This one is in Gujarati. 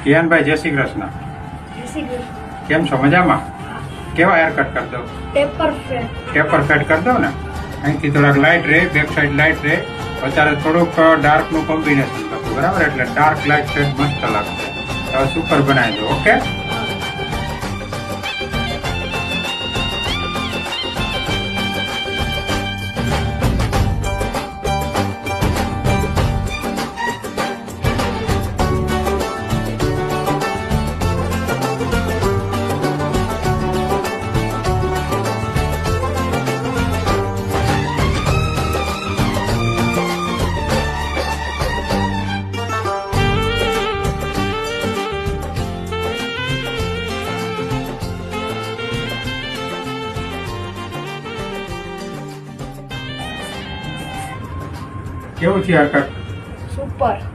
કિયાનભાઈ જય શ્રી કૃષ્ણ. કેમ છો? મજામાં? કેવા હેર કટ કરી દો? પેપર ફેટ કરી દો ને. અહીંથી થોડાક લાઇટ રહે, બેક સાઈડ લાઇટ રહે, અત્યારે થોડુંક ડાર્કનું કોમ્બિનેશન લખું, બરાબર? એટલે ડાર્ક લાઇટ ફેટ મસ્ત લાગશે. હવે સુપર બનાવી દો. ઓકે. કેવું છે હેર કટ? સુપર.